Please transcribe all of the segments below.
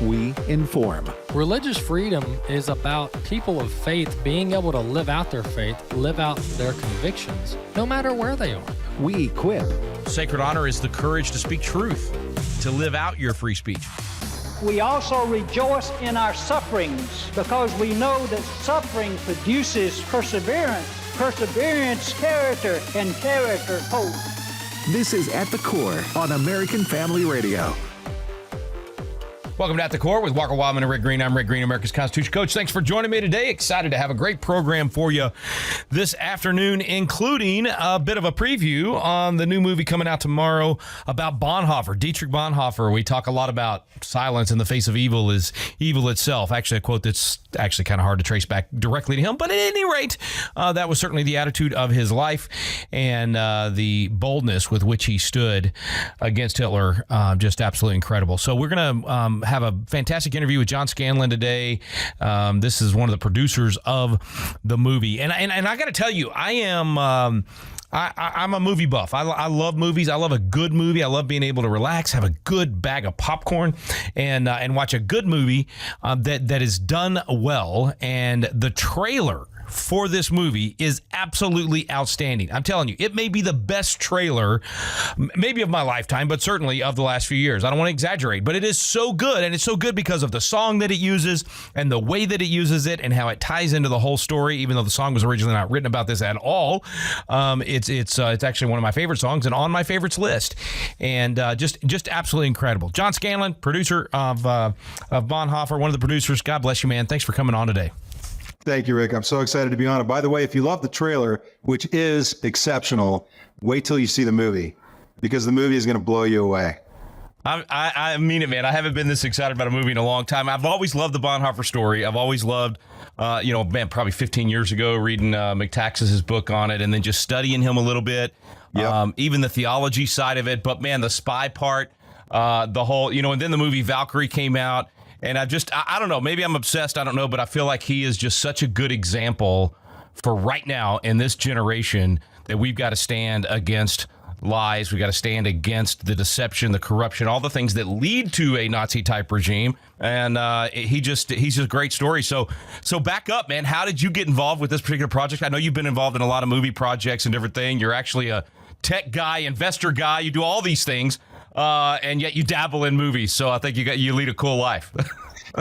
we inform. Religious freedom is about people of faith being able to live out their faith, live out their convictions, no matter where they are. We equip. Sacred honor is the courage to speak truth, to live out your free speech. We also rejoice in our sufferings because we know that suffering produces perseverance, perseverance, character, and character, hope. This is At the Core on American Family Radio. Welcome to At the Core with Walker Wildmon and Rick Green. I'm Rick Green, America's Constitution Coach. Thanks for joining me today. Excited to have a great program for you this afternoon, including a bit of a preview on the new movie coming out tomorrow about Bonhoeffer, Dietrich Bonhoeffer. We talk a lot about silence in the face of evil is evil itself. Actually, a quote that's actually kind of hard to trace back directly to him. But at any rate, that was certainly the attitude of his life and the boldness with which he stood against Hitler. Just absolutely incredible. So we're going to have a fantastic interview with John Scanlon today. This is one of the producers of the movie. And I got to tell you, I'm a movie buff. I love movies. I love a good movie. I love being able to relax, have a good bag of popcorn, and watch a good movie that is done well. And the trailer for this movie is absolutely outstanding. I'm telling you, it may be the best trailer, maybe of my lifetime, but certainly of the last few years. I don't want to exaggerate, but it is so good, and it's so good because of the song that it uses and the way that it uses it and how it ties into the whole story, even though the song was originally not written about this at all. It's actually one of my favorite songs and on my favorites list, and just absolutely incredible. John Scanlon, producer of Bonhoeffer, one of the producers. God bless you, man. Thanks for coming on today. Thank you, Rick. I'm so excited to be on it. By the way, if you love the trailer, which is exceptional, wait till you see the movie, because the movie is going to blow you away. I mean it, man. I haven't been this excited about a movie in a long time. I've always loved the Bonhoeffer story. I've always loved, probably 15 years ago, reading McTaxis's book on it and then just studying him a little bit, even the theology side of it. But, man, the spy part, the whole, and then the movie Valkyrie came out. And I don't know, maybe I'm obsessed, I don't know, but I feel like he is just such a good example for right now in this generation that we've got to stand against lies. We've got to stand against the deception, the corruption, all the things that lead to a Nazi-type regime. And he's just a great story. So back up, man. How did you get involved with this particular project? I know you've been involved in a lot of movie projects and different things. You're actually a tech guy, investor guy. You do all these things. And yet you dabble in movies, so I think you lead a cool life.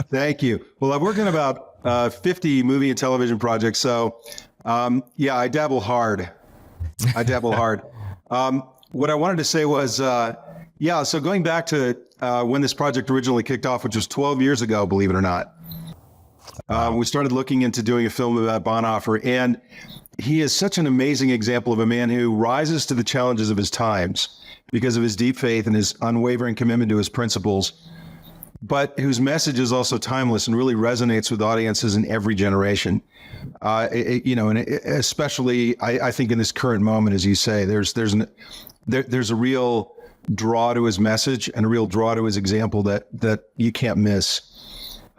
Thank you. Well, I've worked on about 50 movie and television projects, so I dabble hard. What I wanted to say was, so going back to when this project originally kicked off, which was 12 years ago, believe it or not, we started looking into doing a film about Bonhoeffer, and he is such an amazing example of a man who rises to the challenges of his times because of his deep faith and his unwavering commitment to his principles, but whose message is also timeless and really resonates with audiences in every generation. And especially, I think in this current moment, as you say, there's a real draw to his message and a real draw to his example that you can't miss.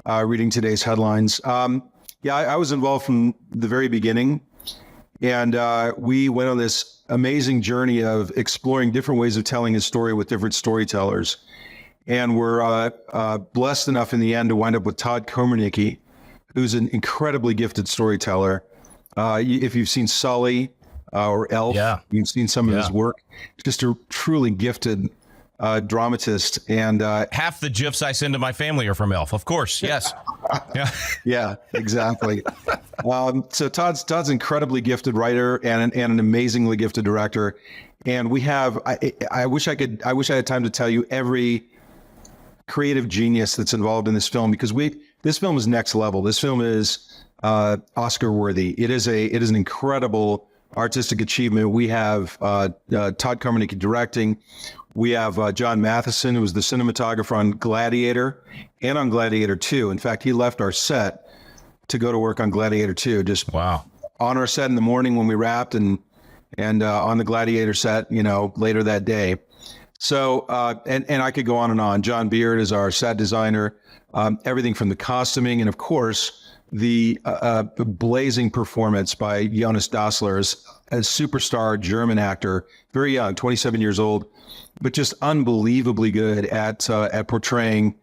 Reading today's headlines. I was involved from the very beginning. And we went on this amazing journey of exploring different ways of telling his story with different storytellers. And we're blessed enough in the end to wind up with Todd Komernicki, who's an incredibly gifted storyteller. If you've seen Sully or Elf, you've seen some of his work. Just a truly gifted dramatist. And half the GIFs I send to my family are from Elf, of course. Yes. Yeah, exactly. So Todd's incredibly gifted writer and an amazingly gifted director. And we have, I wish I had time to tell you every creative genius that's involved in this film, because this film is next level. This film is Oscar worthy. It is an incredible artistic achievement. We have Todd Komernicki directing. We have John Matheson, who was the cinematographer on Gladiator and on Gladiator 2. In fact, he left our set to go to work on Gladiator 2. Just on our set in the morning when we wrapped, and on the Gladiator set, later that day. So, and I could go on and on. John Beard is our set designer. Everything from the costuming and, of course, the blazing performance by Jonas Dassler as a superstar German actor, very young, 27 years old, but just unbelievably good at portraying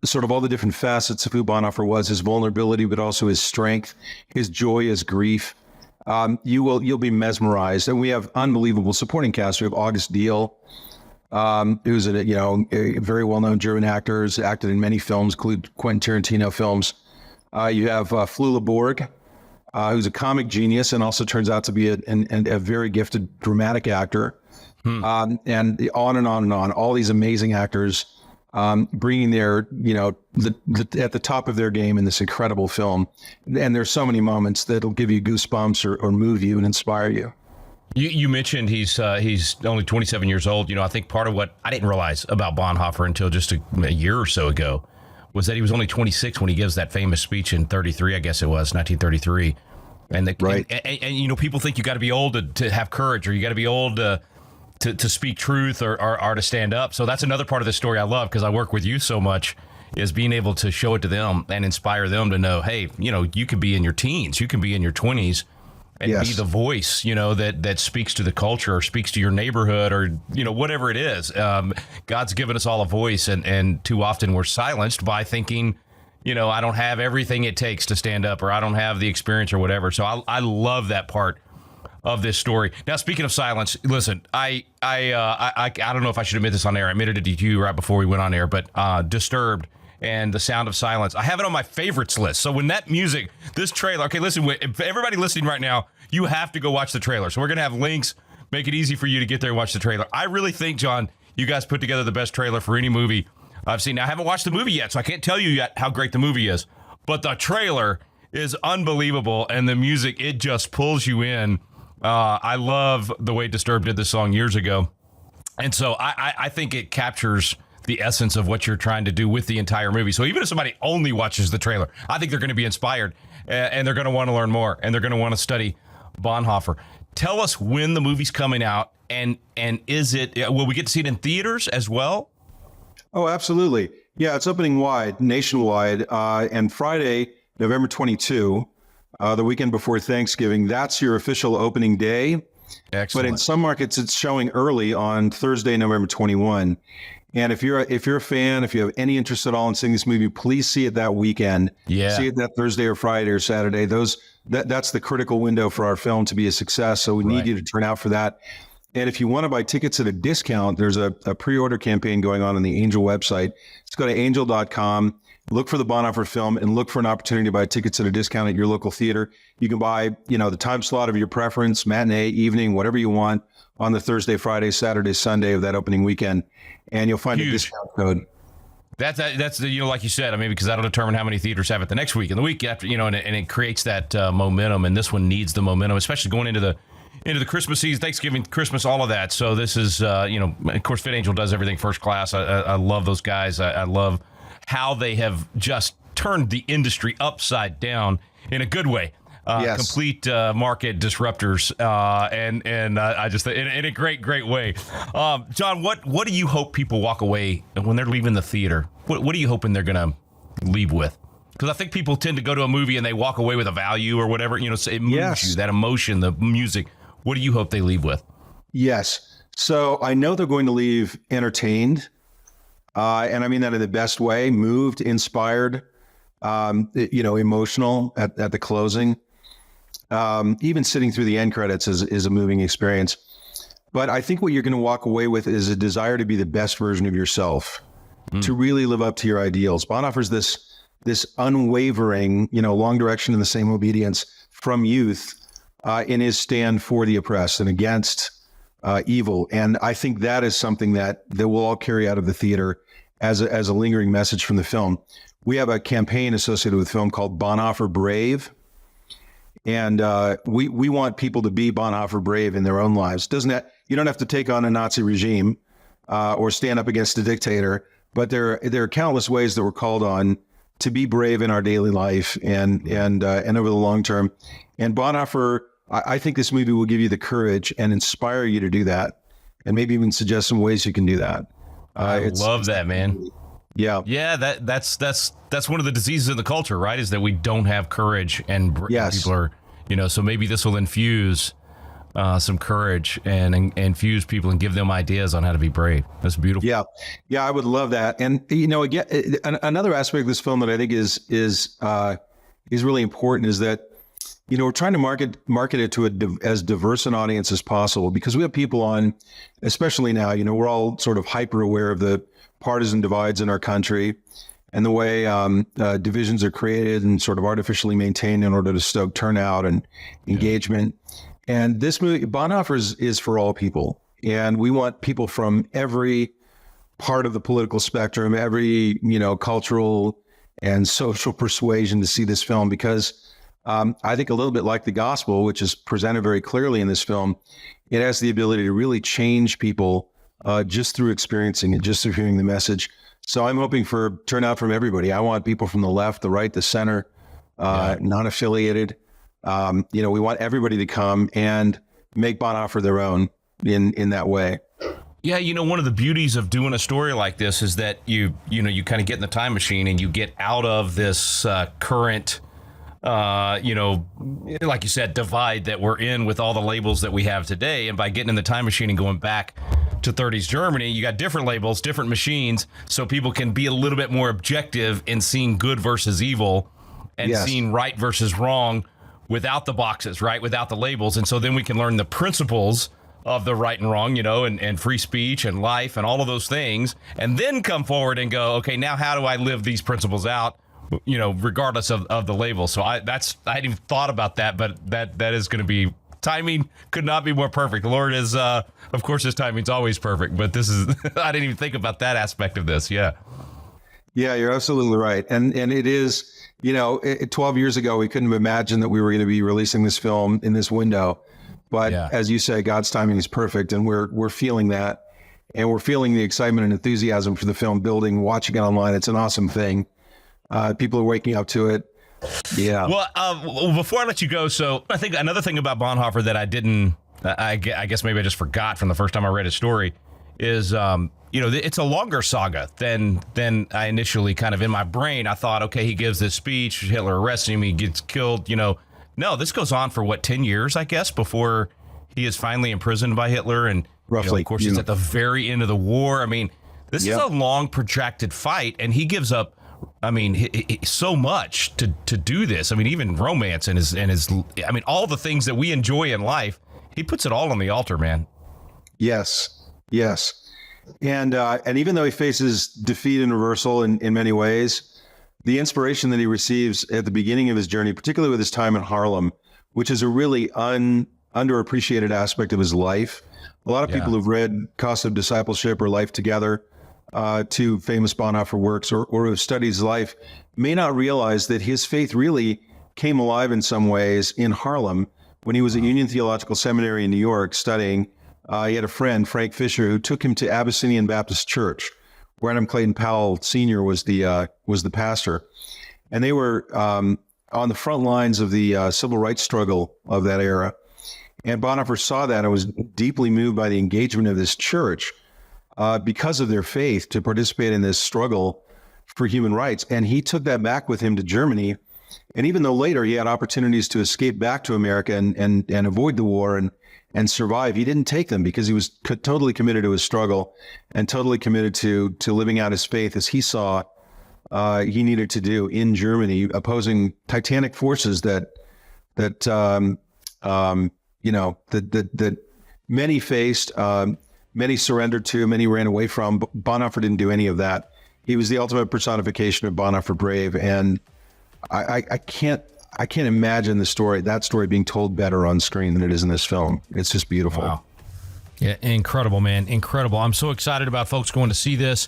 sort of all the different facets of who Bonhoeffer was, his vulnerability, but also his strength, his joy, his grief. You'll be mesmerized. And we have unbelievable supporting cast. We have August Diehl, who's a very well-known German actor, has acted in many films, including Quentin Tarantino films. You have Flula Borg, who's a comic genius and also turns out to be a very gifted dramatic actor. And on and on and on. All these amazing actors bringing their, at the top of their game in this incredible film. And there's so many moments that'll give you goosebumps or move you and inspire you. You mentioned he's only 27 years old. I think part of what I didn't realize about Bonhoeffer until just a year or so ago was that he was only 26 when he gives that famous speech in 33, I guess it was, 1933. And people think you got to be old to have courage, or you got to be old to speak truth or to stand up. So that's another part of the story I love, because I work with youth so much, is being able to show it to them and inspire them to know, hey, you could be in your teens, you can be in your 20s and be the voice, that speaks to the culture or speaks to your neighborhood or, whatever it is. God's given us all a voice, and too often we're silenced by thinking, I don't have everything it takes to stand up, or I don't have the experience or whatever. So I love that part of this story. Now, speaking of silence, listen, I don't know if I should admit this on air. I admitted it to you right before we went on air, but Disturbed and The Sound of Silence, I have it on my favorites list. So when that music, this trailer, okay, listen, if everybody listening right now, you have to go watch the trailer. So we're going to have links, make it easy for you to get there and watch the trailer. I really think, John, you guys put together the best trailer for any movie I've seen. Now, I haven't watched the movie yet, so I can't tell you yet how great the movie is, but the trailer is unbelievable, and the music, it just pulls you in. I love the way Disturbed did this song years ago. And so I think it captures the essence of what you're trying to do with the entire movie. So even if somebody only watches the trailer, I think they're going to be inspired, and they're going to want to learn more, and they're going to want to study Bonhoeffer. Tell us when the movie's coming out, and will we get to see it in theaters as well? Oh, absolutely. Yeah, it's opening nationwide, and Friday, November 22, the weekend before Thanksgiving, that's your official opening day. Excellent. But in some markets, it's showing early on Thursday, November 21. And if you're a fan, if you have any interest at all in seeing this movie, please see it that weekend. Yeah. See it that Thursday or Friday or Saturday. That's the critical window for our film to be a success. So we need you to turn out for that. And if you want to buy tickets at a discount, there's a pre-order campaign going on the Angel website. Just go to angel.com, look for the Bonhoeffer film, and look for an opportunity to buy tickets at a discount at your local theater. You can buy, the time slot of your preference, matinee, evening, whatever you want, on the Thursday, Friday, Saturday, Sunday of that opening weekend, and you'll find a discount code. That's like you said, because that'll determine how many theaters have it the next week and the week after, and it creates that momentum, and this one needs the momentum, especially going into the Christmas season, Thanksgiving, Christmas, all of that. So this is, of course, Fit Angel does everything first class. I love those guys. I love how they have just turned the industry upside down in a good way. Complete market disruptors, and I just in a great way. John, what do you hope people walk away when they're leaving the theater? What are you hoping they're going to leave with? Because I think people tend to go to a movie and they walk away with a value or whatever. So it moves you, that emotion, the music. What do you hope they leave with? Yes. So I know they're going to leave entertained, and I mean that in the best way, moved, inspired, emotional at the closing. Even sitting through the end credits is a moving experience. But I think what you're going to walk away with is a desire to be the best version of yourself, to really live up to your ideals. Bonhoeffer's this unwavering, long direction in the same obedience from youth in his stand for the oppressed and against evil. And I think that is something that we'll all carry out of the theater as a lingering message from the film. We have a campaign associated with the film called Bonhoeffer Brave. And we want people to be Bonhoeffer brave in their own lives. You don't have to take on a Nazi regime or stand up against a dictator, but there are countless ways that we're called on to be brave in our daily life and over the long term. And Bonhoeffer, I think this movie will give you the courage and inspire you to do that, and maybe even suggest some ways you can do that. I love that, man. Yeah. Yeah, that's one of the diseases of the culture, right? Is that we don't have courage, and people are, so maybe this will infuse some courage and infuse people and give them ideas on how to be brave. That's beautiful. Yeah, I would love that. And again, another aspect of this film that I think is really important is that we're trying to market it to as diverse an audience as possible, because we have people on, especially now. We're all sort of hyper aware of the partisan divides in our country and the way divisions are created and sort of artificially maintained in order to stoke turnout and engagement. And this movie, Bonhoeffer, is for all people. And we want people from every part of the political spectrum, every, cultural and social persuasion to see this film, because I think a little bit like the gospel, which is presented very clearly in this film, it has the ability to really change people just through experiencing it, just through hearing the message. So I'm hoping for turnout from everybody. I want people from the left, the right, the center, non-affiliated. We want everybody to come and make Bonhoeffer their own in that way. Yeah, one of the beauties of doing a story like this is that you kind of get in the time machine and you get out of this current, like you said, divide that we're in with all the labels that we have today. And by getting in the time machine and going back to 30s Germany, you got different labels, different machines, so people can be a little bit more objective in seeing good versus evil and seeing right versus wrong without the boxes, right? Without the labels. And so then we can learn the principles of the right and wrong, and free speech and life and all of those things, and then come forward and go, okay, now how do I live these principles out, regardless of the label. So I hadn't even thought about that, but that is going to be, timing could not be more perfect. The Lord is, of course, his timing's always perfect, but this is, I didn't even think about that aspect of this. Yeah, you're absolutely right. And it is, 12 years ago, we couldn't have imagined that we were going to be releasing this film in this window. But as you say, God's timing is perfect, and we're feeling that, and we're feeling the excitement and enthusiasm for the film building, watching it online. It's an awesome thing. People are waking up to it. Yeah. Well, before I let you go, so I think another thing about Bonhoeffer that I guess maybe I just forgot from the first time I read his story is, it's a longer saga than I initially kind of in my brain. I thought, okay, he gives this speech, Hitler arrests him, he gets killed, No, this goes on for 10 years, I guess, before he is finally imprisoned by Hitler. And roughly, of course, it's at the very end of the war. I mean, this is a long, protracted fight, and he gives up, so much to do this. I mean, even romance and his, all the things that we enjoy in life, he puts it all on the altar, man. Yes. And even though he faces defeat and reversal in many ways, the inspiration that he receives at the beginning of his journey, particularly with his time in Harlem, which is a really underappreciated aspect of his life. A lot of people who've read Cost of Discipleship or Life Together, two famous Bonhoeffer works, or who have studied his life, may not realize that his faith really came alive in some ways in Harlem when he was at Union Theological Seminary in New York studying. He had a friend, Frank Fisher, who took him to Abyssinian Baptist Church, where Adam Clayton Powell Sr. was the pastor. And they were on the front lines of the civil rights struggle of that era. And Bonhoeffer saw that and was deeply moved by the engagement of this church because of their faith to participate in this struggle for human rights. And he took that back with him to Germany. And even though later he had opportunities to escape back to America and avoid the war and survive, he didn't take them because he was totally committed to his struggle and totally committed to living out his faith as he saw he needed to do in Germany, opposing titanic forces that many faced, many surrendered to, many ran away from. Bonhoeffer didn't do any of that. He was the ultimate personification of Bonhoeffer Brave, and I can't imagine that story being told better on screen than it is in this film. It's just beautiful. Wow. Yeah, incredible, man. Incredible. I'm so excited about folks going to see this.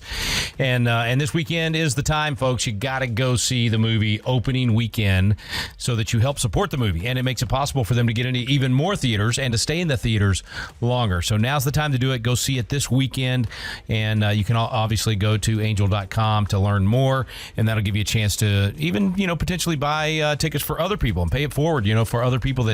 And this weekend is the time, folks. You got to go see the movie opening weekend so that you help support the movie. And it makes it possible for them to get into even more theaters and to stay in the theaters longer. So now's the time to do it. Go see it this weekend. And you can obviously go to angel.com to learn more. And that'll give you a chance to even, potentially buy tickets for other people and pay it forward, for other people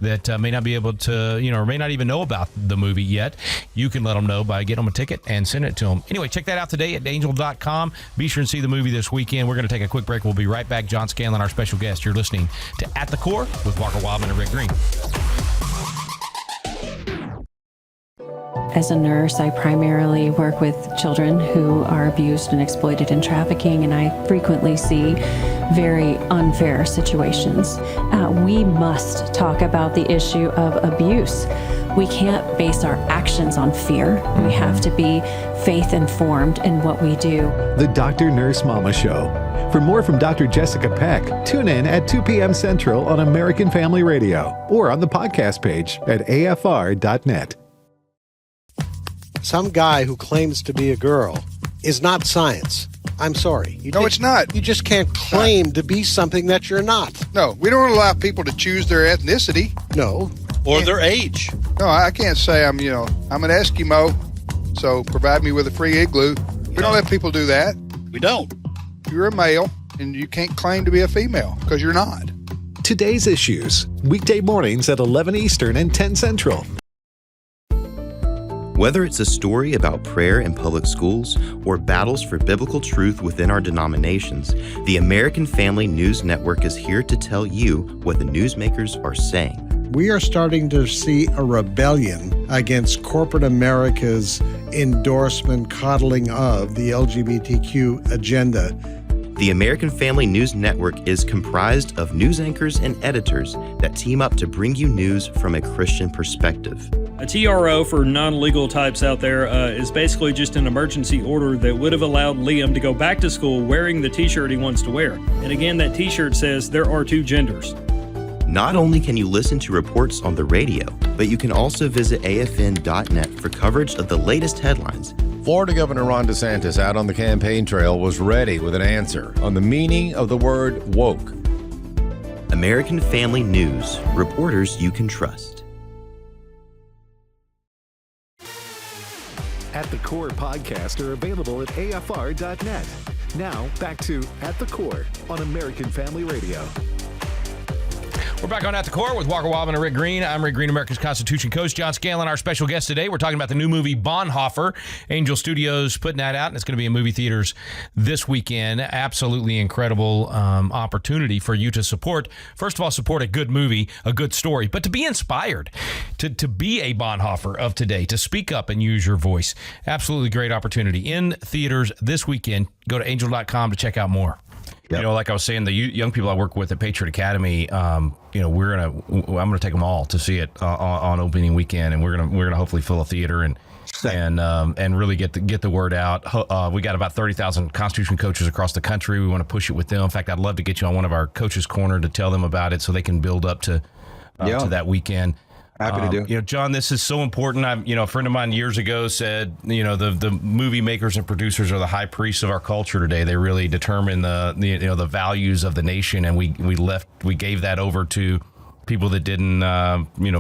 that may not be able to, or may not even know about the movie yet. You can let them know by getting them a ticket and send it to them. Anyway, check that out today at angel.com. Be sure and see the movie this weekend. We're going to take a quick break. We'll be right back. John Scanlon, our special guest. You're listening to At the Core with Walker Wildmon and Rick Green. As a nurse, I primarily work with children who are abused and exploited in trafficking, and I frequently see very unfair situations. We must talk about the issue of abuse. We can't base our actions on fear. We have to be faith-informed in what we do. The Dr. Nurse Mama Show. For more from Dr. Jessica Peck, tune in at 2 p.m. Central on American Family Radio or on the podcast page at afr.net. Some guy who claims to be a girl is not science. I'm sorry. It's not. You just can't claim to be something that you're not. No, we don't allow people to choose their ethnicity. No. Or their age. No, I can't say I'm an Eskimo, so provide me with a free igloo. We don't let people do that. We don't. You're a male, and you can't claim to be a female, because you're not. Today's Issues, weekday mornings at 11 Eastern and 10 Central. Whether it's a story about prayer in public schools or battles for biblical truth within our denominations, the American Family News Network is here to tell you what the newsmakers are saying. We are starting to see a rebellion against corporate America's endorsement, coddling of the LGBTQ agenda. The American Family News Network is comprised of news anchors and editors that team up to bring you news from a Christian perspective. A TRO for non-legal types out there is basically just an emergency order that would have allowed Liam to go back to school wearing the t-shirt he wants to wear. And again, that t-shirt says there are two genders. Not only can you listen to reports on the radio, but you can also visit afn.net for coverage of the latest headlines. Florida Governor Ron DeSantis out on the campaign trail was ready with an answer on the meaning of the word woke. American Family News, reporters you can trust. At the Core podcasts are available at afr.net. Now, back to At the Core on American Family Radio. We're back on At the Core with Walker Wildmon and Rick Green. I'm Rick Green, America's Constitution coach. John Scanlon, our special guest today. We're talking about the new movie Bonhoeffer. Angel Studios putting that out, and it's going to be in movie theaters this weekend. Absolutely incredible opportunity for you to support. First of all, support a good movie, a good story, but to be inspired, to be a Bonhoeffer of today, to speak up and use your voice. Absolutely great opportunity. In theaters this weekend. Go to angel.com to check out more. Yep. You know, like I was saying, the young people I work with at Patriot Academy, I'm gonna take them all to see it on opening weekend, and we're gonna hopefully fill a theater and really get the word out. We got about 30,000 Constitution coaches across the country. We want to push it with them. In fact, I'd love to get you on one of our coaches' corner to tell them about it so they can build up to that weekend. Happy to do. You know, John, this is so important. A friend of mine years ago said, the movie makers and producers are the high priests of our culture today. They really determine the values of the nation, and we gave that over to people that didn't,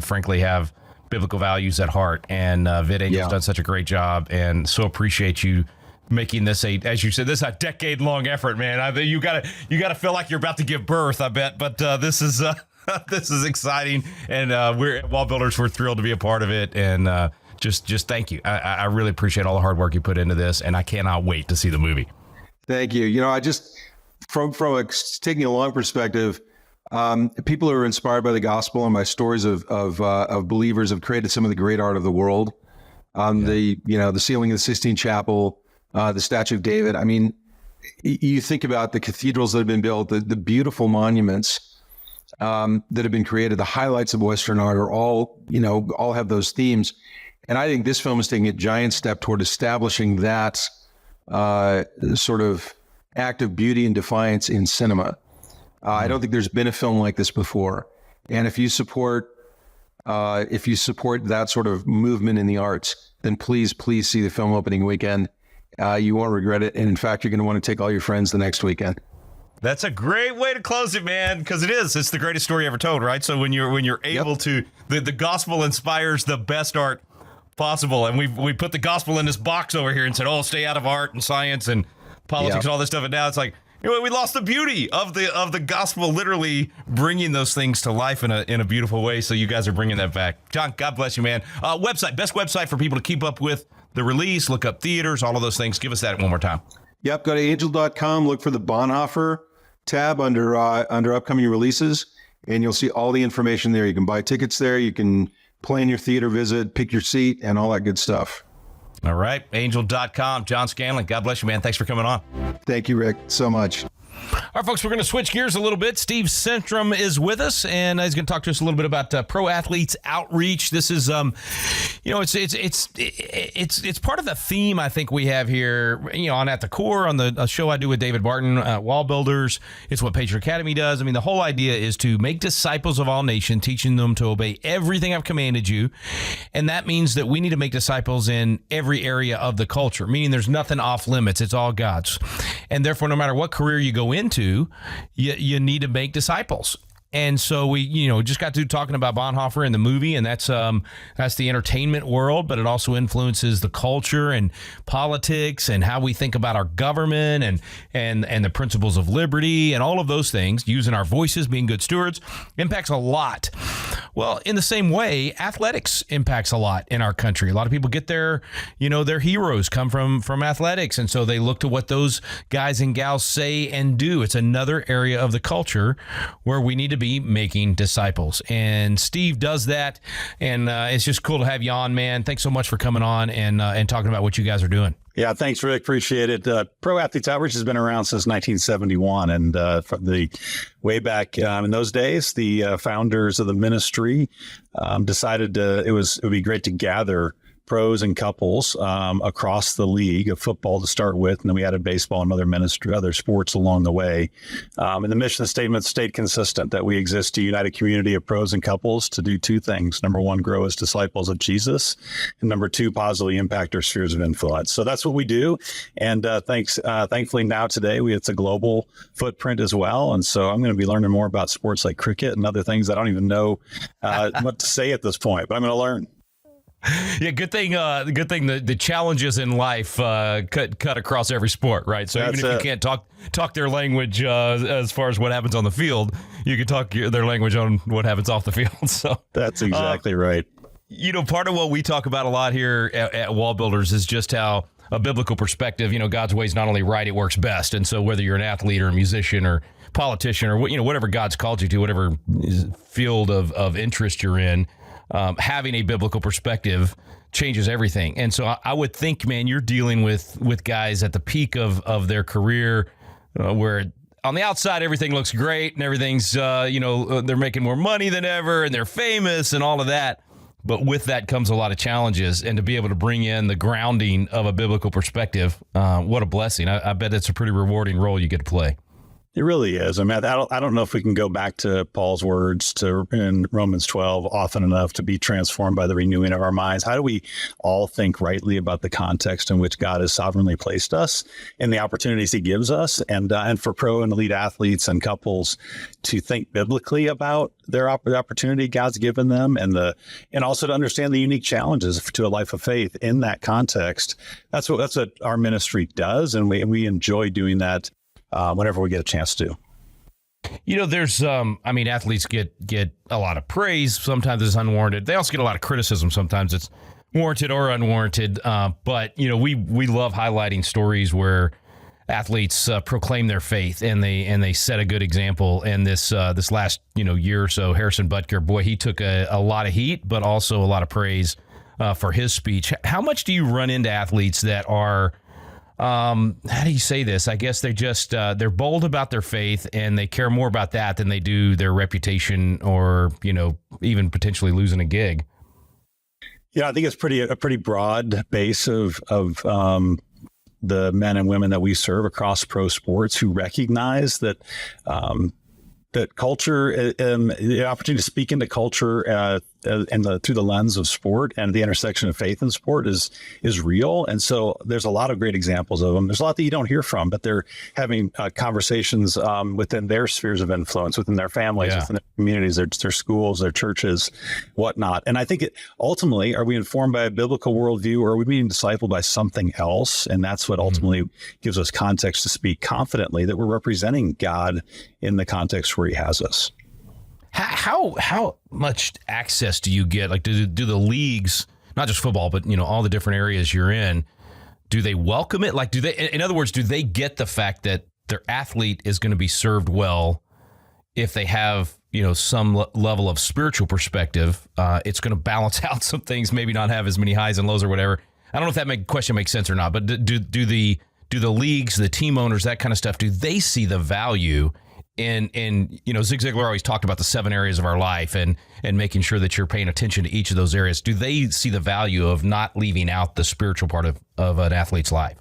frankly, have biblical values at heart. And VidAngel's done such a great job, and so appreciate you making this as you said, this is a decade-long effort, man. You gotta feel like you're about to give birth, I bet. But this is. This is exciting, and we're at Wall Builders. We're thrilled to be a part of it, and just thank you. I really appreciate all the hard work you put into this, and I cannot wait to see the movie. Thank you. I just from taking a long perspective, people who are inspired by the gospel and by stories of believers have created some of the great art of the world. The ceiling of the Sistine Chapel, the Statue of David. I mean, you think about the cathedrals that have been built, the beautiful monuments that have been created, the highlights of Western art are all have those themes. And I think this film is taking a giant step toward establishing that sort of act of beauty and defiance in cinema. I don't think there's been a film like this before. And if you support that sort of movement in the arts, then please see the film opening weekend. You won't regret it. And in fact, you're going to want to take all your friends the next weekend. That's a great way to close it, man, because it's the greatest story ever told, right? So when you're able to, the gospel inspires the best art possible, and we put the gospel in this box over here and said, stay out of art and science and politics and all this stuff, and now it's like, we lost the beauty of the gospel, literally bringing those things to life in a beautiful way. So you guys are bringing that back. John, God bless you, man. Best website for people to keep up with the release, look up theaters, all of those things. Give us that one more time. Yep, go to angel.com, look for the Bonhoeffer tab under upcoming releases, and you'll see all the information there. You can buy tickets there. You can plan your theater visit, pick your seat, and all that good stuff. All right. Angel.com. John Scanlon, God bless you, man. Thanks for coming on. Thank you, Rick, so much. All right, folks, we're going to switch gears a little bit. Steve Stenstrom is with us, and he's going to talk to us a little bit about pro athletes outreach. This is, it's part of the theme I think we have here, on At the Core, on the show I do with David Barton, Wall Builders. It's what Patriot Academy does. I mean, the whole idea is to make disciples of all nations, teaching them to obey everything I've commanded you, and that means that we need to make disciples in every area of the culture, meaning there's nothing off limits. It's all God's, and therefore, no matter what career you go into, you need to make disciples. And so we, just got through talking about Bonhoeffer in the movie, and that's the entertainment world, but it also influences the culture and politics and how we think about our government and the principles of liberty and all of those things. Using our voices, being good stewards, impacts a lot. Well, in the same way, athletics impacts a lot in our country. A lot of people get their heroes come from athletics, and so they look to what those guys and gals say and do. It's another area of the culture where we need to be making disciples, and Steve does that, and it's just cool to have you on, man. Thanks so much for coming on and talking about what you guys are doing. Yeah, thanks, Rick. Appreciate it. Pro Athletes Outreach has been around since 1971, and from the way back in those days, the founders of the ministry decided it would be great to gather pros and couples across the league of football to start with, and then we added baseball and other sports along the way. And the mission statement stayed consistent, that we exist to unite a community of pros and couples to do two things. Number one, grow as disciples of Jesus, and number two, positively impact our spheres of influence. So that's what we do. And thankfully now today, it's a global footprint as well. And so I'm going to be learning more about sports like cricket and other things I don't even know what to say at this point, but I'm going to learn. Yeah, good thing. The challenges in life cut across every sport, right? So even if you can't talk their language as far as what happens on the field, you can talk their language on what happens off the field. So that's exactly right. Part of what we talk about a lot here at Wall Builders is just how a biblical perspective. God's way is not only right; it works best. And so whether you're an athlete or a musician or politician or whatever God's called you to, whatever field of interest you're in. Having a biblical perspective changes everything. And so I would think, man, you're dealing with guys at the peak of their career where on the outside, everything looks great and everything's, they're making more money than ever and they're famous and all of that. But with that comes a lot of challenges. And to be able to bring in the grounding of a biblical perspective, what a blessing. I bet it's a pretty rewarding role you get to play. It really is. I mean, I don't know if we can go back to Paul's words in Romans 12 often enough to be transformed by the renewing of our minds. How do we all think rightly about the context in which God has sovereignly placed us and the opportunities he gives us, and for pro and elite athletes and couples to think biblically about the opportunity God's given them and also to understand the unique challenges to a life of faith in that context. That's what our ministry does, and we enjoy doing that. Whenever we get a chance to. There's, athletes get a lot of praise. Sometimes it's unwarranted. They also get a lot of criticism. Sometimes it's warranted or unwarranted. But we love highlighting stories where athletes proclaim their faith and they set a good example. And this last year or so, Harrison Butker, boy, he took a lot of heat, but also a lot of praise for his speech. How much do you run into athletes that are how do you say this? I guess they're just they're bold about their faith and they care more about that than they do their reputation or even potentially losing a gig. Yeah, I think it's a pretty broad base of the men and women that we serve across pro sports who recognize that that culture, the opportunity to speak into culture through the lens of sport and the intersection of faith and sport is real. And so there's a lot of great examples of them. There's a lot that you don't hear from, but they're having conversations within their spheres of influence, within their families, within their communities, their schools, their churches, whatnot. And I think ultimately, are we informed by a biblical worldview, or are we being discipled by something else? And that's what ultimately gives us context to speak confidently that we're representing God in the context where he has us. How much access do you get? Like, do the leagues, not just football, but all the different areas you're in, do they welcome it? Like, in other words, do they get the fact that their athlete is going to be served well if they have some level of spiritual perspective, it's going to balance out some things, maybe not have as many highs and lows or whatever. I don't know if that question makes sense or not, but do the leagues, the team owners, that kind of stuff, do they see the value in Zig Ziglar always talked about the 7 areas of our life and making sure that you're paying attention to each of those areas. Do they see the value of not leaving out the spiritual part of an athlete's life?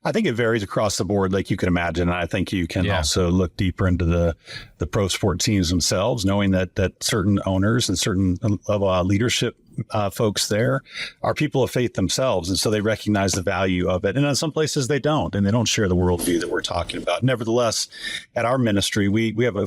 I think it varies across the board, like you can imagine. I think you can also look deeper into the pro sport teams themselves, knowing that certain owners and certain leadership folks there are people of faith themselves. And so they recognize the value of it. And in some places they don't, and they don't share the worldview that we're talking about. Nevertheless, at our ministry, if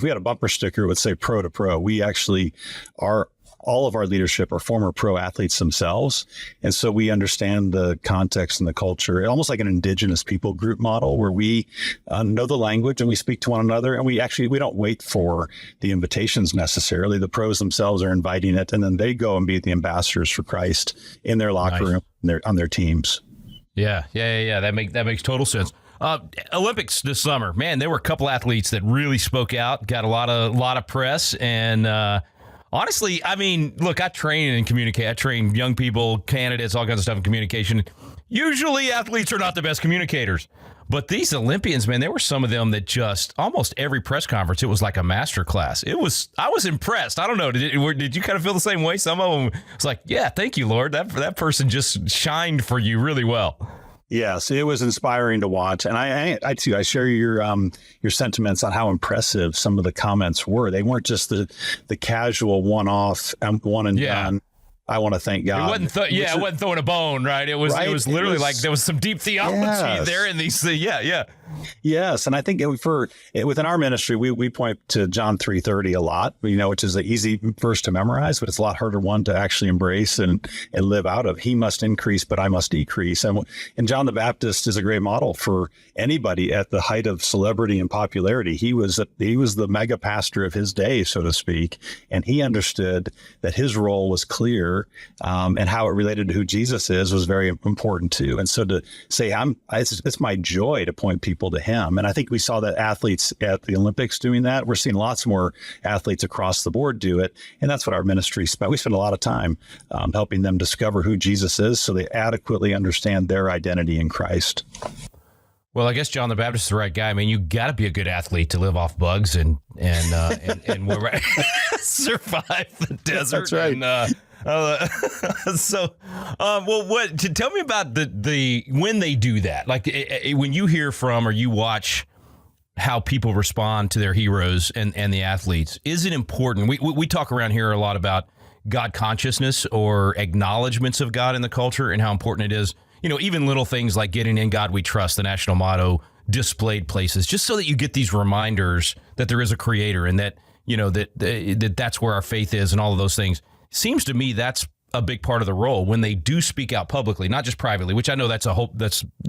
we had a bumper sticker, it would say pro to pro. We actually are. All of our leadership are former pro athletes themselves. And so we understand the context and the culture, almost like an indigenous people group model where we know the language and we speak to one another. And we don't wait for the invitations necessarily. The pros themselves are inviting it, and then they go and be the ambassadors for Christ in their locker room, on their teams. Yeah. That makes total sense. Olympics this summer, man, there were a couple athletes that really spoke out, got a lot of press, and honestly, I mean, look, I train and communicate. I train young people, candidates, all kinds of stuff in communication. Usually athletes are not the best communicators. But these Olympians, man, there were some of them that just almost every press conference, it was like a master class. I was impressed. I don't know. Did you kind of feel the same way? Some of them, it's like, yeah, thank you, Lord. That person just shined for you really well. Yes, it was inspiring to watch, and I too. I share your sentiments on how impressive some of the comments were. They weren't just the casual one-off, one and done. I want to thank God. It wasn't throwing a bone, right? It was literally like there was some deep theology there in these. Yes, and I think within our ministry, we point to John 3:30 a lot, which is an easy verse to memorize, but it's a lot harder one to actually embrace and live out of. He must increase, but I must decrease. And John the Baptist is a great model for anybody at the height of celebrity and popularity. He was the mega pastor of his day, so to speak, and he understood that his role was clear, and how it related to who Jesus is was very important too. And so to say, it's my joy to point people to him. And I think we saw that athletes at the Olympics doing that. We're seeing lots more athletes across the board do it. And that's what our ministry spent. We spend a lot of time helping them discover who Jesus is so they adequately understand their identity in Christ. Well, I guess John the Baptist is the right guy. I mean, you got to be a good athlete to live off bugs and survive the desert. That's right. Tell me about the when they do that, like when you hear from or you watch how people respond to their heroes and the athletes. Is it important? We talk around here a lot about God consciousness or acknowledgments of God in the culture and how important it is. Even little things like getting in God we trust, the national motto, displayed places, just so that you get these reminders that there is a creator and that, that's where our faith is and all of those things. Seems to me that's a big part of the role when they do speak out publicly, not just privately, which I know that's a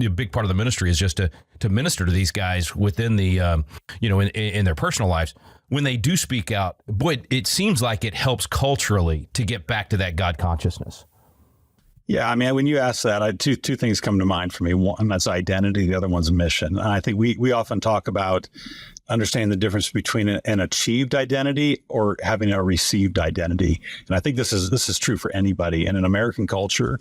big part of the ministry is just to minister to these guys within the, in their personal lives. When they do speak out, boy, it seems like it helps culturally to get back to that God consciousness. Yeah, I mean, when you ask that, two things come to mind for me. One, that's identity. The other one's mission. And I think we often talk about understanding the difference between an achieved identity or having a received identity. And I think this is true for anybody. And in American culture,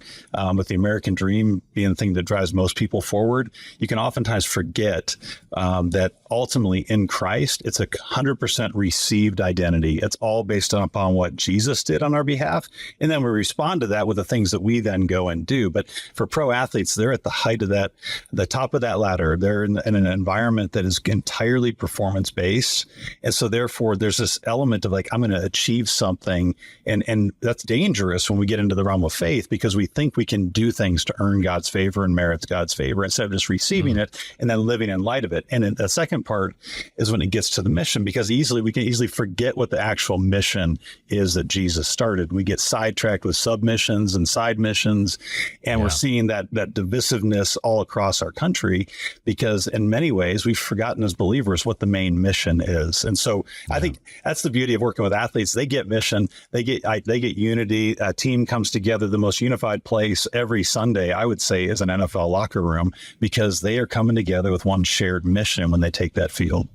with the American dream being the thing that drives most people forward, you can oftentimes forget that ultimately in Christ, it's 100% received identity. It's all based upon what Jesus did on our behalf. And then we respond to that with the things that we then go and do. But for pro athletes, they're at the height of that, the top of that ladder. They're in an environment that is entirely performance-based. And so therefore, there's this element of like, I'm going to achieve something. And that's dangerous when we get into the realm of faith because we think we can do things to earn God's favor and merit God's favor instead of just receiving it and then living in light of it. And then the second part is when it gets to the mission, because we can easily forget what the actual mission is that Jesus started. We get sidetracked with submissions and side missions, and we're seeing that divisiveness all across our country because in many ways we've forgotten as believers what the main mission is. And so I think that's the beauty of working with athletes. They get mission, they get unity. A team comes together. The most unified place every Sunday, I would say, is an NFL locker room because they are coming together with one shared mission when they take that field.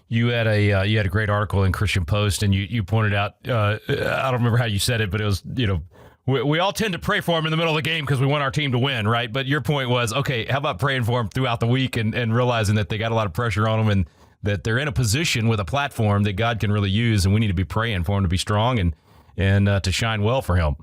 you had a great article in Christian Post, and you pointed out, I don't remember how you said it, but it was, we all tend to pray for them in the middle of the game because we want our team to win, right? But your point was, okay, how about praying for them throughout the week and realizing that they got a lot of pressure on them and that they're in a position with a platform that God can really use, and we need to be praying for them to be strong and to shine well for him.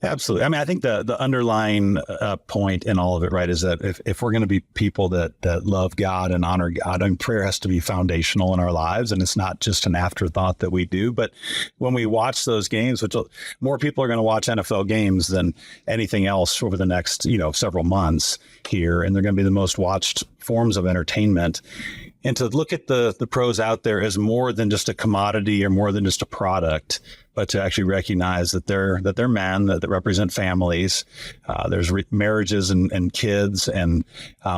Absolutely. I mean, I think the underlying point in all of it, right, is that if we're going to be people that love God and honor God, and prayer has to be foundational in our lives, and it's not just an afterthought that we do. But when we watch those games, which more people are going to watch NFL games than anything else over the next, several months here, and they're going to be the most watched forms of entertainment. And to look at the pros out there as more than just a commodity or more than just a product, but to actually recognize that they're men that represent families. There's marriages and kids and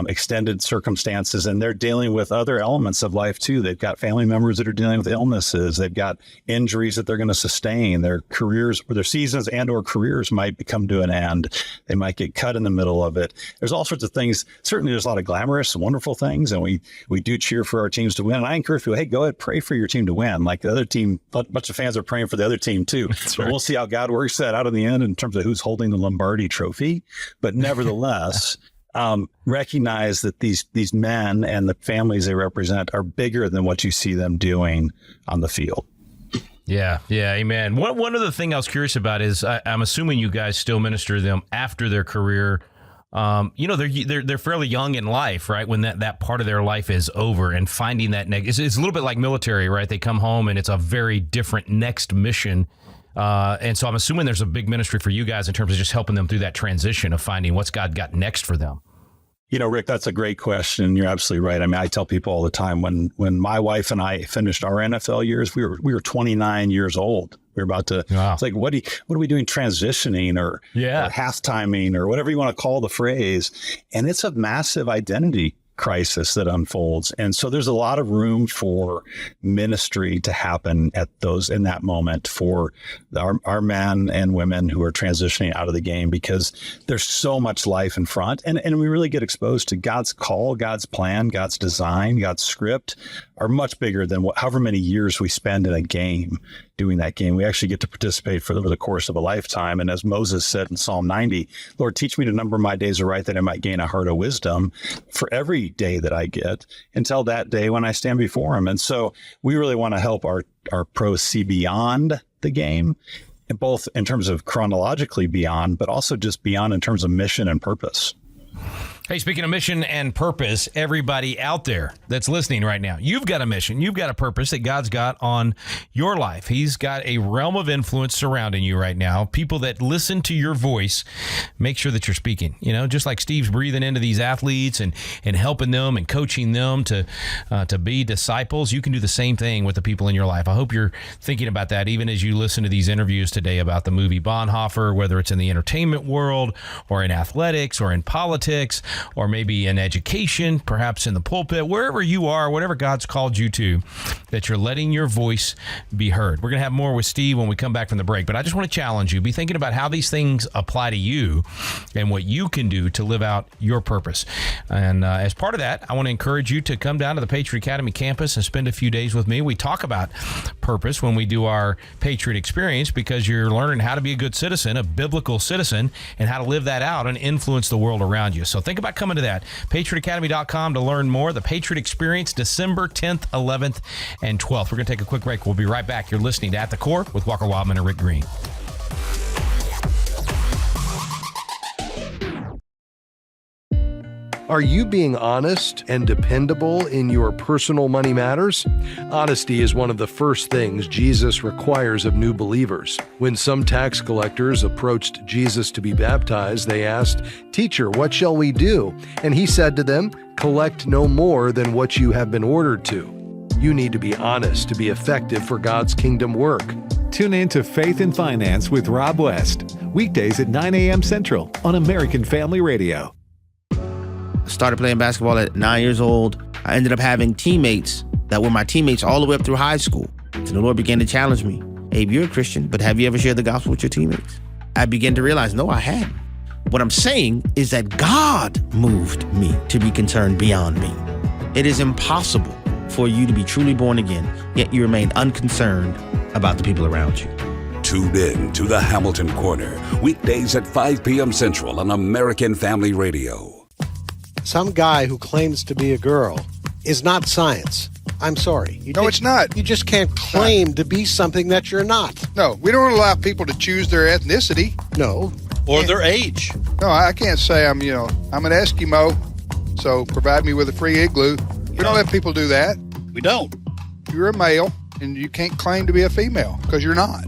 extended circumstances, and they're dealing with other elements of life too. They've got family members that are dealing with illnesses. They've got injuries that they're going to sustain. Their careers, or their seasons and or careers might come to an end. They might get cut in the middle of it. There's all sorts of things. Certainly there's a lot of glamorous, wonderful things, and we do cheer for our teams to win. And I encourage people, hey, go ahead, pray for your team to win. Like the other team, a bunch of fans are praying for the other team too. So we'll see how God works that out in the end in terms of who's holding the Lombardi trophy. But nevertheless, recognize that these men and the families they represent are bigger than what you see them doing on the field. Yeah, amen. One other thing I was curious about is I'm assuming you guys still minister to them after their career. They're fairly young in life, right? When that part of their life is over, and finding that it's a little bit like military, right? They come home and it's a very different next mission. And so I'm assuming there's a big ministry for you guys in terms of just helping them through that transition of finding what's God got next for them. Rick, that's a great question. You're absolutely right. I mean, I tell people all the time when my wife and I finished our NFL years, we were 29 years old. We were about to, It's like, what are we doing transitioning or half-timing or whatever you want to call the phrase. And it's a massive identity crisis that unfolds. And so there's a lot of room for ministry to happen in that moment for our men and women who are transitioning out of the game, because there's so much life in front. And we really get exposed to God's call, God's plan, God's design, God's script are much bigger than however many years we spend in a game doing that game. We actually get to participate over the course of a lifetime. And as Moses said in Psalm 90, Lord, teach me to number my days aright that I might gain a heart of wisdom for every day that I get until that day when I stand before him. And so we really want to help our pros see beyond the game, and both in terms of chronologically beyond, but also just beyond in terms of mission and purpose. Hey, speaking of mission and purpose, everybody out there that's listening right now, you've got a mission. You've got a purpose that God's got on your life. He's got a realm of influence surrounding you right now. People that listen to your voice, make sure that you're speaking. Just like Steve's breathing into these athletes and helping them and coaching them to be disciples, you can do the same thing with the people in your life. I hope you're thinking about that even as you listen to these interviews today about the movie Bonhoeffer, whether it's in the entertainment world or in athletics or in politics, or maybe in education, perhaps in the pulpit, wherever you are, whatever God's called you to, that you're letting your voice be heard. We're going to have more with Steve when we come back from the break, but I just want to challenge you. Be thinking about how these things apply to you and what you can do to live out your purpose. And as part of that, I want to encourage you to come down to the Patriot Academy campus and spend a few days with me. We talk about purpose when we do our Patriot Experience, because you're learning how to be a good citizen, a biblical citizen, and how to live that out and influence the world around you. So think about coming to that. PatriotAcademy.com to learn more. The Patriot Experience, December 10th, 11th, and 12th. We're going to take a quick break. We'll be right back. You're listening to At the Core with Walker Wildmon and Rick Green. Are you being honest and dependable in your personal money matters? Honesty is one of the first things Jesus requires of new believers. When some tax collectors approached Jesus to be baptized, they asked, "Teacher, what shall we do?" And he said to them, "Collect no more than what you have been ordered to." You need to be honest to be effective for God's kingdom work. Tune in to Faith and Finance with Rob West, weekdays at 9 a.m. Central on American Family Radio. I started playing basketball at 9 years old. I ended up having teammates that were my teammates all the way up through high school. And the Lord began to challenge me. Abe, you're a Christian, but have you ever shared the gospel with your teammates? I began to realize, no, I hadn't. What I'm saying is that God moved me to be concerned beyond me. It is impossible for you to be truly born again, yet you remain unconcerned about the people around you. Tune in to the Hamilton Corner, weekdays at 5 p.m. Central on American Family Radio. Some guy who claims to be a girl is not science. I'm sorry. It's not. You just can't claim to be something that you're not. No, we don't allow people to choose their ethnicity. No. Or their age. No, I can't say I'm an Eskimo, so provide me with a free igloo. We don't let people do that. We don't. You're a male, and you can't claim to be a female, because you're not.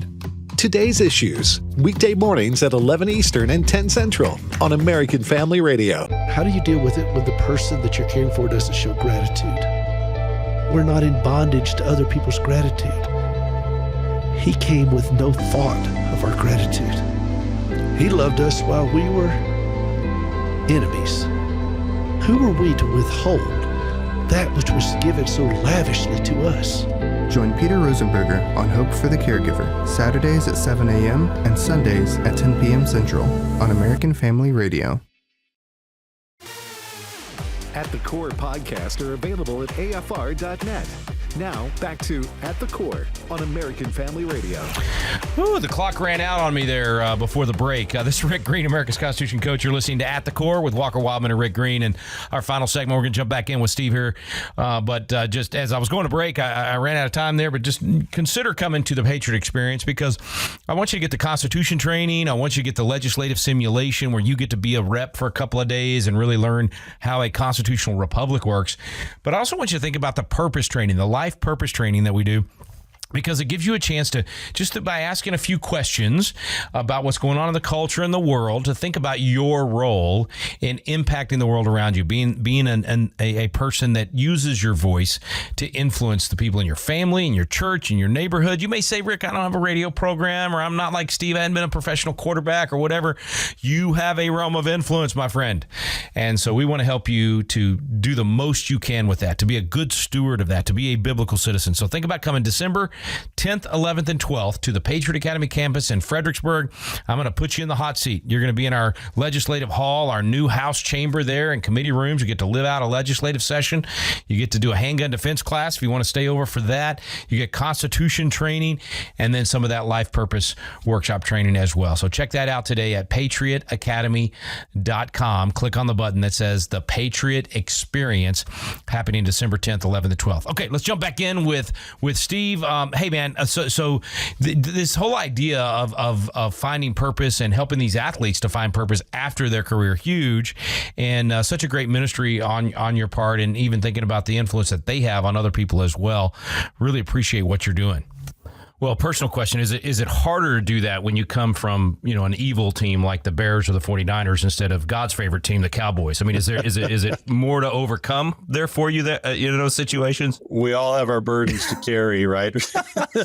Today's Issues, weekday mornings at 11 Eastern and 10 Central on American Family Radio. How do you deal with it when the person that you're caring for doesn't show gratitude? We're not in bondage to other people's gratitude. He came with no thought of our gratitude. He loved us while we were enemies. Who are we to withhold that which was given so lavishly to us? Join Peter Rosenberger on Hope for the Caregiver, Saturdays at 7 a.m. and Sundays at 10 p.m. Central on American Family Radio. At the Core podcasts are available at afr.net. Now, back to At the Core on American Family Radio. Ooh, the clock ran out on me there before the break. This is Rick Green, America's Constitution Coach. You're listening to At the Core with Walker Wildmon and Rick Green. And our final segment, we're going to jump back in with Steve here. But just as I was going to break, I ran out of time there. But just consider coming to the Patriot Experience, because I want you to get the Constitution training. I want you to get the legislative simulation where you get to be a rep for a couple of days and really learn how a constitutional republic works. But I also want you to think about the purpose training, the life purpose training that we do, because it gives you a chance to, just by asking a few questions about what's going on in the culture and the world, to think about your role in impacting the world around you, being a person that uses your voice to influence the people in your family, in your church, in your neighborhood. You may say, Rick, I don't have a radio program, or I'm not like Steve, I hadn't been a professional quarterback or whatever. You have a realm of influence, my friend. And so we want to help you to do the most you can with that, to be a good steward of that, to be a biblical citizen. So think about coming December 10th, 11th, and 12th to the Patriot Academy campus in Fredericksburg. I'm going to put you in the hot seat. You're going to be in our legislative hall, our new House chamber there, and committee rooms. You get to live out a legislative session. You get to do a handgun defense class if you want to stay over for that. You get Constitution training, and then some of that life purpose workshop training as well. So check that out today at patriotacademy.com. Click on the button that says the Patriot Experience, happening December 10th, 11th, and 12th. Okay, let's jump back in with Steve. Hey, man, so this whole idea of finding purpose and helping these athletes to find purpose after their career, huge, and such a great ministry on your part, and even thinking about the influence that they have on other people as well. Really appreciate what you're doing. Well, personal question, is it harder to do that when you come from, an evil team like the Bears or the 49ers instead of God's favorite team, the Cowboys? I mean, is it more to overcome there for you that in those situations? We all have our burdens to carry, right?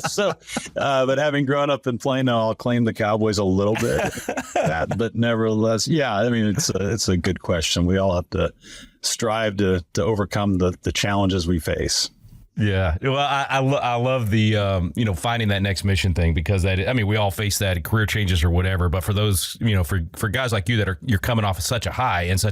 So, but having grown up in Plano, I'll claim the Cowboys a little bit. But nevertheless, yeah, I mean, it's a good question. We all have to strive to overcome the challenges we face. Yeah, well, I love the finding that next mission thing, because we all face that in career changes or whatever. But for those for guys like you that you're coming off of such a high and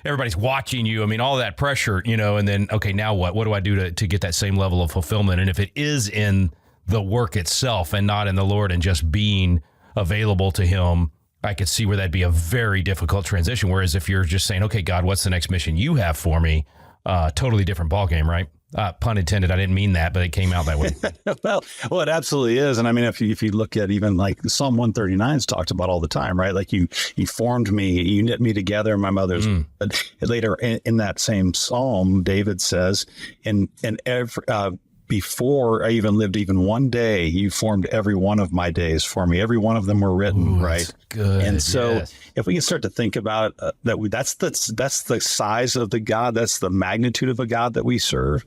everybody's watching you. I mean, all that pressure, and then okay, now what? What do I do to get that same level of fulfillment? And if it is in the work itself and not in the Lord and just being available to Him, I could see where that'd be a very difficult transition. Whereas if you're just saying, okay, God, what's the next mission you have for me? Totally different ballgame, right? Pun intended. I didn't mean that, but it came out that way. well, it absolutely is. And I mean, if you look at even like Psalm 139 is talked about all the time, right? Like you formed me, you knit me together in my mother's. But later in that same Psalm, David says, before I even lived even one day, you formed every one of my days for me. Every one of them were written, right? That's good. And so yes. If we can start to think about that's the size of the God, that's the magnitude of a God that we serve.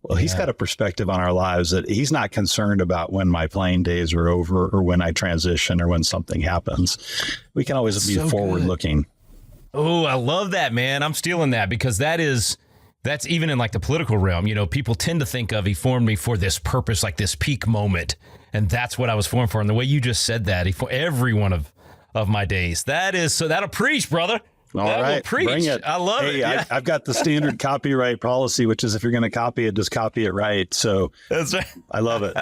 Well, He's got a perspective on our lives that He's not concerned about when my playing days are over or when I transition or when something happens. We can always be forward looking. Oh, I love that, man. I'm stealing that, because that's even in like the political realm. People tend to think of He formed me for this purpose, like this peak moment. And that's what I was formed for. And the way you just said that, He for every one of my days, that'll preach, brother. All right, preach. Bring it. I love it. Yeah. I've got the standard copyright policy, which is if you're going to copy it, just copy it right. So that's right. I love it.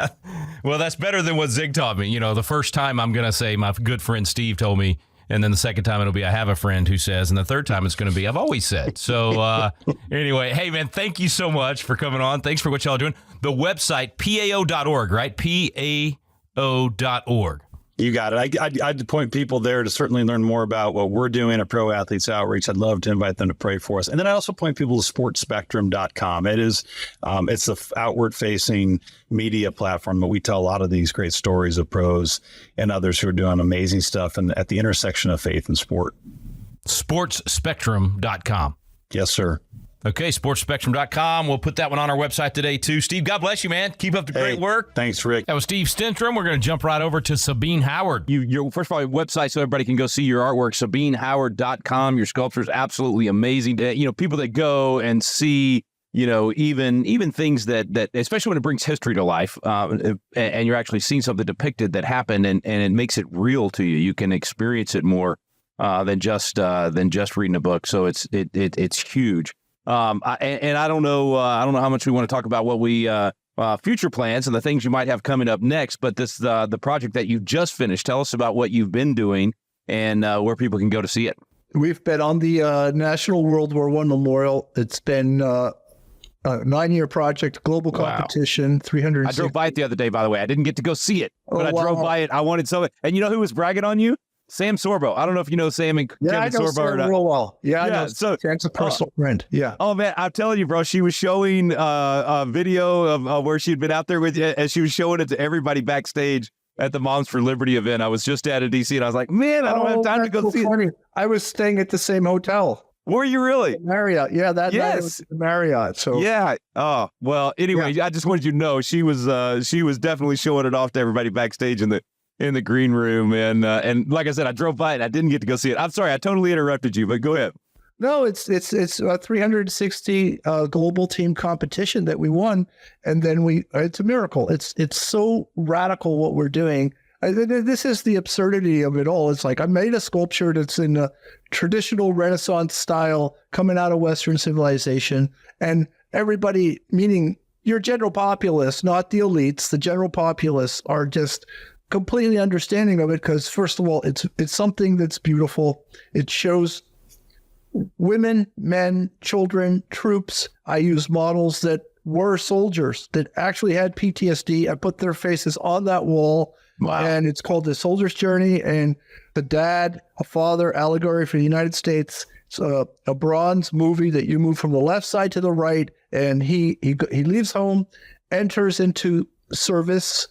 Well, that's better than what Zig taught me. The first time I'm going to say my good friend Steve told me, and then the second time it'll be I have a friend who says, and the third time it's going to be I've always said. So anyway, hey, man, thank you so much for coming on. Thanks for what y'all doing. The website, PAO.org, right? PAO.org. You got it. I'd point people there to certainly learn more about what we're doing at Pro Athletes Outreach. I'd love to invite them to pray for us. And then I also point people to sportspectrum.com. It's the outward-facing media platform that we tell a lot of these great stories of pros and others who are doing amazing stuff and at the intersection of faith and sport. Sportspectrum.com. Yes, sir. Okay, sportspectrum.com. We'll put that one on our website today, too. Steve, God bless you, man. Keep up the great work. Thanks, Rick. That was Steve Stenstrom. We're going to jump right over to Sabin Howard. Your first of all, your website so everybody can go see your artwork, SabinHoward.com. Your sculpture is absolutely amazing. People that go and see, even things that especially when it brings history to life, and you're actually seeing something depicted that happened, and it makes it real to you. You can experience it more than just reading a book. So it's huge. I don't know how much we want to talk about what we future plans and the things you might have coming up next, but this the project that you just finished. Tell us about what you've been doing and where people can go to see it. We've been on the National World War I Memorial. It's been a 9-year project, global competition, 300. I drove by it the other day, by the way. I didn't get to go see it, but I drove by it. I wanted something. And you know who was bragging on you? Sam Sorbo. I don't know if you know Sam and Kevin I know Sorbo Sam or not. real well. Yeah, I know. So Sam's a personal friend. Yeah. Oh man, I'm telling you, bro. She was showing a video of where she'd been out there with you, and she was showing it to everybody backstage at the Moms for Liberty event. I was just at a DC, and I was like, man, I don't have time to go see it. I was staying at the same hotel. Were you really? Marriott. Yeah, that night it was the Marriott. So yeah. Oh well. Anyway, I just wanted you to know she was definitely showing it off to everybody backstage in the green room, and like I said, I drove by it. I didn't get to go see it. I'm sorry, I totally interrupted you, but go ahead. No, it's a 360 global team competition that we won, and then it's a miracle. It's so radical what we're doing. This is the absurdity of it all. It's like I made a sculpture that's in a traditional Renaissance style, coming out of Western civilization, and everybody, meaning your general populace, not the elites, the general populace, are just completely understanding of it because, first of all, it's something that's beautiful. It shows women, men, children, troops. I use models that were soldiers that actually had PTSD. I put their faces on that wall. Wow. And it's called The Soldier's Journey. And the dad, a father, allegory for the United States. It's a bronze movie that you move from the left side to the right. And he leaves home, enters into service,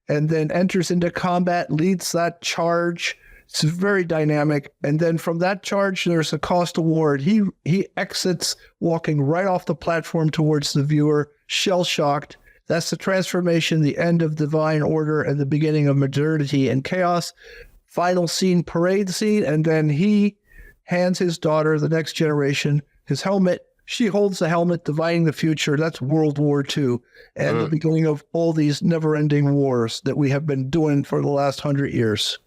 and then enters into combat, leads that charge. It's very dynamic. And then from that charge, there's a cost award. He exits walking right off the platform towards the viewer, shell-shocked. That's the transformation, the end of divine order and the beginning of modernity and chaos. Final scene, parade scene. And then he hands his daughter, the next generation, his helmet. She holds the helmet, dividing the future. That's World War II and the beginning of all these never-ending wars that we have been doing for the last 100 years.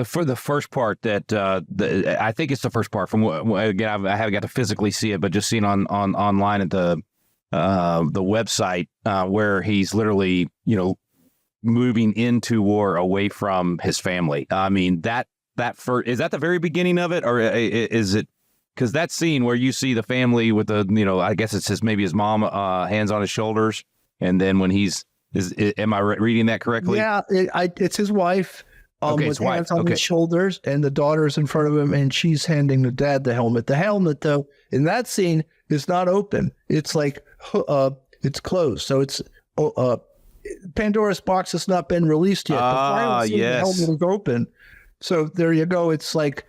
For the first part that I think it's the first part from again I haven't got to physically see it, but just seen on online at the website where he's literally moving into war away from his family. I mean is that the very beginning of it, or is it? Because that scene where you see the family with the, I guess it's maybe his mom, hands on his shoulders. And then when am I reading that correctly? Yeah, it's his wife with hands on his shoulders, and the daughter's in front of him, and she's handing the dad the helmet. The helmet, though, in that scene is not open. It's like, it's closed. So it's, Pandora's box has not been released yet. The helmet is open. So there you go. It's like,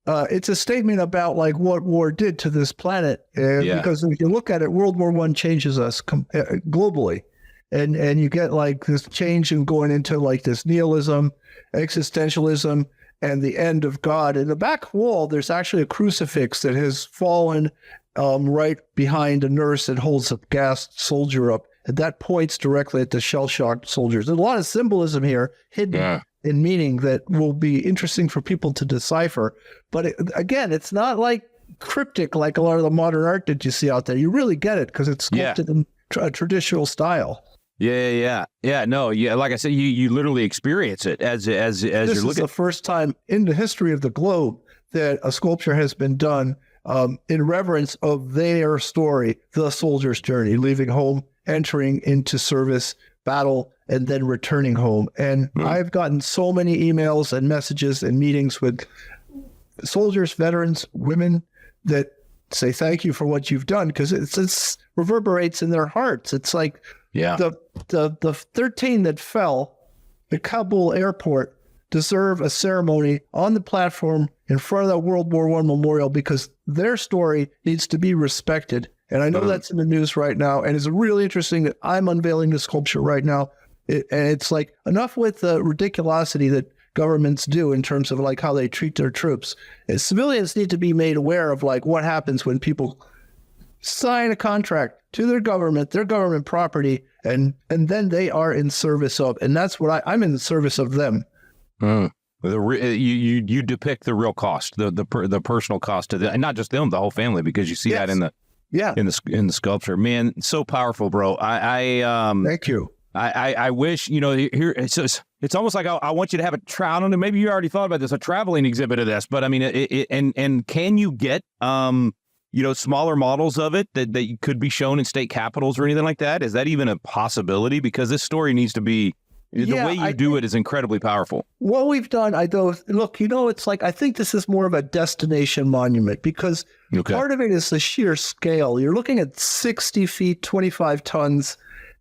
it's a statement about like what war did to this planet, because if you look at it, World War I changes us globally, and you get like this change in going into like this nihilism, existentialism, and the end of God. In the back wall, there's actually a crucifix that has fallen right behind a nurse that holds a gassed soldier up, And that points directly at the shell-shocked soldiers. There's a lot of symbolism here hidden in meaning that will be interesting for people to decipher. But again, it's not like cryptic like a lot of the modern art that you see out there. You really get it because it's sculpted in a traditional style. Yeah. No, like I said, you literally experience it as you're looking. This is the first time in the history of the globe that a sculpture has been done in reverence of their story, the soldier's journey, leaving home, entering into service, battle, and then returning home. And I've gotten so many emails and messages and meetings with soldiers, veterans, women that say thank you for what you've done, because it's reverberates in their hearts. It's like the 13 that fell at Kabul airport deserve a ceremony on the platform in front of that World War I memorial, because their story needs to be respected. And I know that's in the news right now. And it's really interesting that I'm unveiling the sculpture right now. And it's like, enough with the ridiculosity that governments do in terms of like how they treat their troops. And civilians need to be made aware of like what happens when people sign a contract to their government property, and then they are in service of. And that's what I'm in the service of them. You depict the real cost, the personal cost to them, and not just them, the whole family, because you see that in the sculpture. Man, so powerful, bro. Thank you. I wish, here it's almost like I want you to have I don't know, maybe you already thought about this, a traveling exhibit of this, but I mean, and can you get smaller models of it that could be shown in state capitals or anything like that? Is that even a possibility? Because this story needs to be. The way you do it is incredibly powerful. What we've done, it's like, I think this is more of a destination monument, because part of it is the sheer scale. You're looking at 60 feet, 25 tons,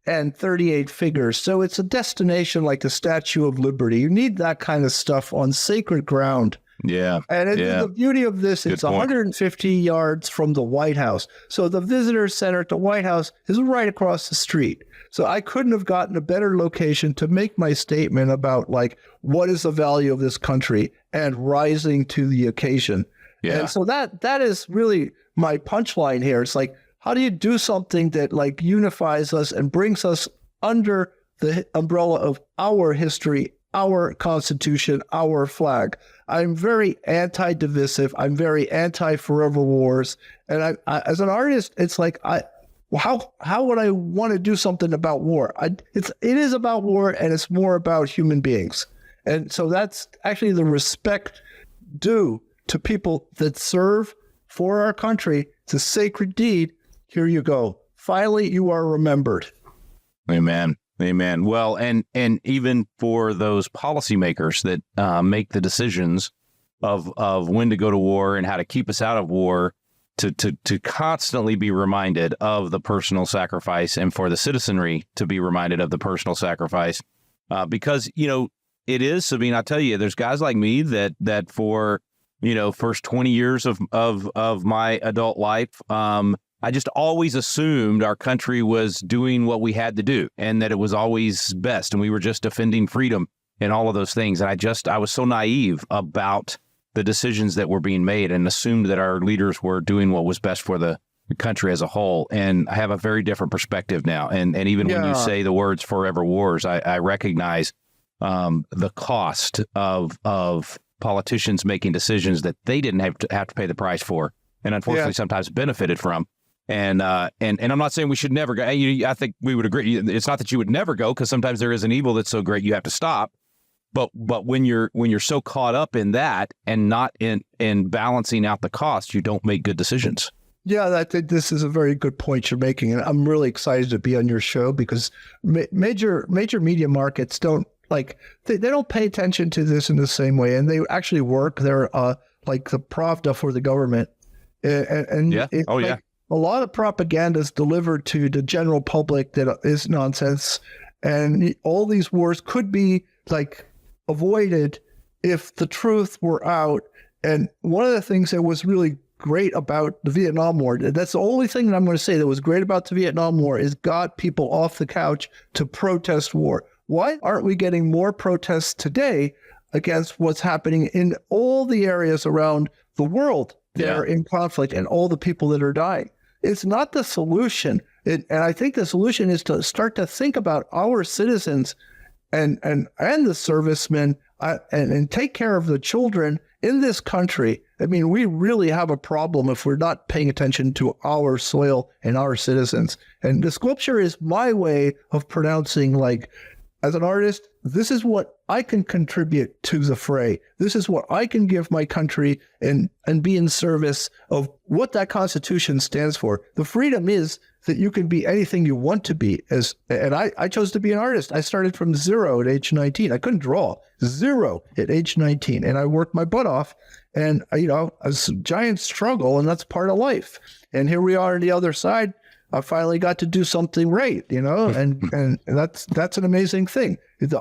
and 38 figures. So it's a destination like the Statue of Liberty. You need that kind of stuff on sacred ground. Yeah. And the beauty of this, it's 150 yards from the White House. So the visitor center at the White House is right across the street. So I couldn't have gotten a better location to make my statement about like, what is the value of this country and rising to the occasion. Yeah. And so that is really my punchline here. It's like, how do you do something that like unifies us and brings us under the umbrella of our history, our Constitution, our flag? I'm very anti-divisive. I'm very anti-forever wars. And I as an artist, it's like, how would I want to do something about war? It is about war, and it's more about human beings. And so that's actually the respect due to people that serve for our country. It's a sacred deed. Here you go. Finally, you are remembered. Amen. Well, and even for those policymakers that make the decisions of when to go to war and how to keep us out of war, to constantly be reminded of the personal sacrifice, and for the citizenry to be reminded of the personal sacrifice, because it is, Sabin. I tell you, there's guys like me that for first 20 years of my adult life, I just always assumed our country was doing what we had to do, and that it was always best, and we were just defending freedom and all of those things. And I was so naive about the decisions that were being made, and assumed that our leaders were doing what was best for the country as a whole. And I have a very different perspective now. And even when you say the words "forever wars," I recognize the cost of politicians making decisions that they didn't have to pay the price for, and unfortunately sometimes benefited from. And I'm not saying we should never go. I think we would agree. It's not that you would never go, because sometimes there is an evil that's so great you have to stop. But when you're so caught up in that and not in balancing out the cost, you don't make good decisions. Yeah, this is a very good point you're making, and I'm really excited to be on your show, because major media markets don't they don't pay attention to this in the same way, and they actually work. They're like the Pravda for the government, and a lot of propaganda is delivered to the general public that is nonsense, and all these wars could be like avoided if the truth were out. And one of the things that was really great about the Vietnam War, that's the only thing that I'm going to say that was great about the Vietnam War, is got people off the couch to protest war. Why aren't we getting more protests today against what's happening in all the areas around the world that are in conflict and all the people that are dying? It's not the solution. And I think the solution is to start to think about our citizens and the servicemen and take care of the children in this country. I mean, we really have a problem if we're not paying attention to our soil and our citizens. And the sculpture is my way of pronouncing, like, as an artist, this is what I can contribute to the fray. This is what I can give my country and be in service of what that Constitution stands for. The freedom is that you can be anything you want to be. And I chose to be an artist. I started from 0 at age 19. I couldn't draw. 0 at age 19. And I worked my butt off. And, you know, it was a giant struggle, and that's part of life. And here we are on the other side. I finally got to do something right, you know, and that's an amazing thing. The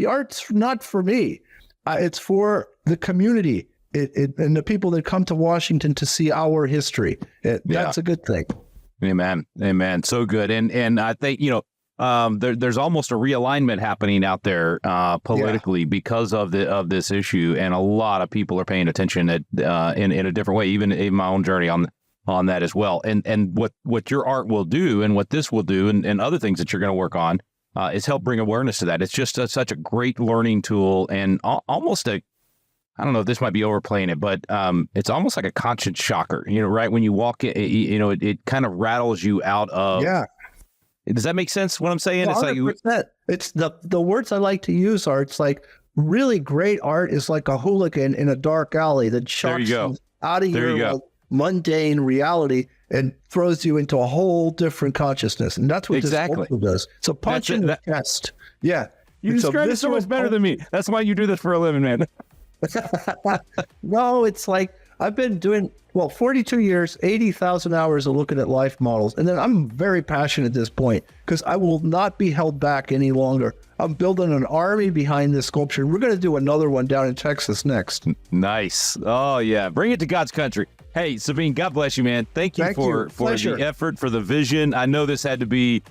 art's not for me. It's for the community and the people that come to Washington to see our history. That's a good thing. Amen. Amen. So good. And I think, you know, there's almost a realignment happening out there politically because of this issue, and a lot of people are paying attention in a different way. Even in my own journey on that as well. And what your art will do, and what this will do, and other things that you're going to work on, is help bring awareness to that. It's just such a great learning tool, and almost I don't know if this might be overplaying it, but it's almost like a conscience shocker. You know, right when you walk in, you know, it kind of rattles you out of. Yeah. Does that make sense? What I'm saying? 100%. It's like it's the words I like to use are, it's like really great art is like a hooligan in a dark alley that shocks you out of your mundane reality and throws you into a whole different consciousness. And that's what this sculpture does. It's a punch in the chest. Yeah. You describe it so much better than me. That's why you do this for a living, man. No, it's like I've been doing, 42 years, 80,000 hours of looking at life models. And then I'm very passionate at this point because I will not be held back any longer. I'm building an army behind this sculpture. We're going to do another one down in Texas next. Nice. Oh, yeah. Bring it to God's country. Hey, Sabin, God bless you, man. Thank you for the effort, for the vision. I know this had to be,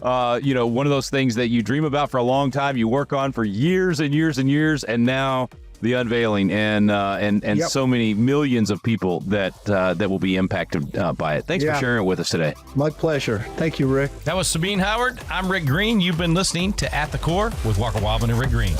you know, one of those things that you dream about for a long time, you work on for years and years and years, and now the unveiling and so many millions of people that will be impacted by it. Thanks for sharing it with us today. My pleasure. Thank you, Rick. That was Sabin Howard. I'm Rick Green. You've been listening to At the Core with Walker Wildmon and Rick Green.